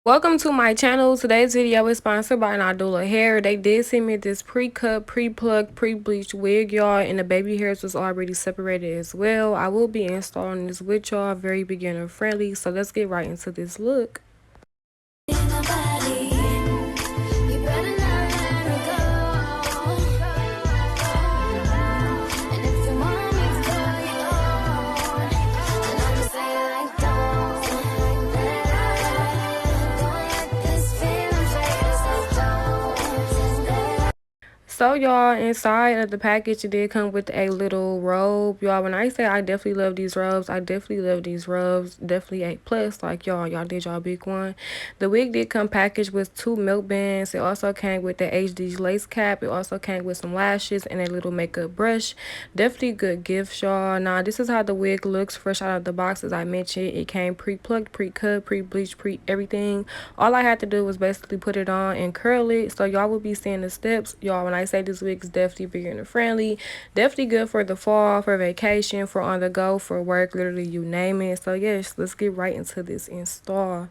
Welcome to my channel. Today's video is sponsored by Nadula Hair. They did send me this pre-cut, pre-plucked, pre-bleached wig, y'all, and the baby hairs was already separated as well. I will be installing this with y'all, very beginner friendly. So let's get right into this look. So y'all, inside of the package it did come with a little robe. Y'all, when I say I definitely love these robes, I definitely love these robes. Definitely a plus. Like y'all did y'all big one. The wig did come packaged with 2 milk bands. It also came with the HD lace cap. It also came with some lashes and a little makeup brush. Definitely good gift, y'all. Now this is how the wig looks fresh out of the box. As I mentioned, it came pre-plucked, pre-cut, pre-bleached, pre-everything. All I had to do was basically put it on and curl it. So y'all will be seeing the steps. Y'all, when I say this wig is definitely beginner friendly, definitely good for the fall, for vacation, for on the go, for work, literally you name it. So yes, let's get right into this install.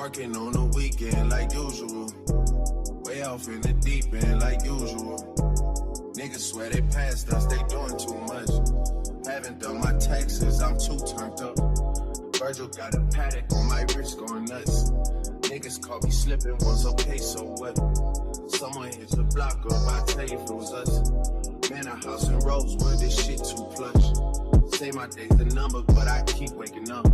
Working on the weekend like usual. Way off in the deep end like usual. Niggas swear they passed us, they doing too much. Haven't done my taxes, I'm too turned up. Virgil got a paddock on my wrist going nuts. Niggas caught me slipping once, okay, so what? Someone hit the block up, I tell you if it was us. Man, a house in Rosewood, this shit too plush. Say my day's the number, but I keep waking up.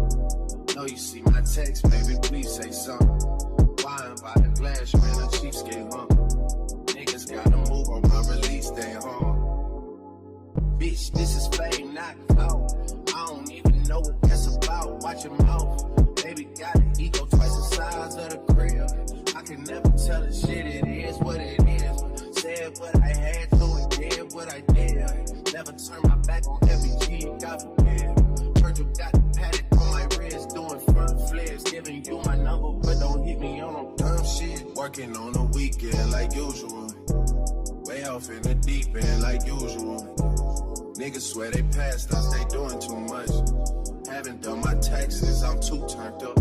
Know you see my text, baby, please say something. Wine by the glass, man, a cheapskate hump. Niggas gotta move on my release day home. Bitch, this is fame, not clout. I don't even know what that's about. Watch your mouth. Baby got an ego twice the size of the crib. I can never tell a shit, it is what it is. Said what I had to and did what I did. Never turn my back on every G, God forbid. Virgil got the paddock on my wrist, doing front flips. Giving you my number, but don't hit me on no dumb shit. Working on the weekend like usual. Way off in the deep end like usual. Niggas swear they passed us, they doing too much. Haven't done my taxes, I'm too turned up.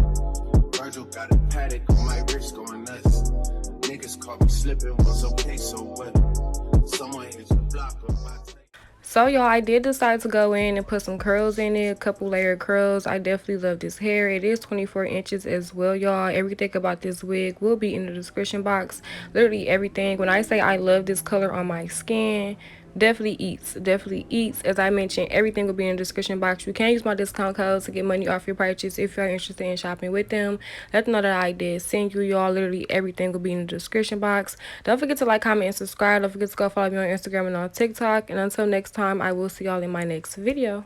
Virgil got a paddock on my wrist going nuts. Niggas caught me slipping once, okay, so what? Someone hits the block up, I take. So y'all, I did decide to go in and put some curls in it, a couple layered curls. I definitely love this hair. It is 24 inches as well, y'all. Everything about this wig will be in the description box. Literally everything. When I say I love this color on my skin, definitely eats. As I mentioned, everything will be in the description box. You can use my discount codes to get money off your purchase if you're interested in shopping with them. Let them know that I did send you, y'all. Literally everything will be in the description box. Don't forget to like, comment, and subscribe. Don't forget to go follow me on Instagram and on TikTok. And until next time, I will see y'all in my next video.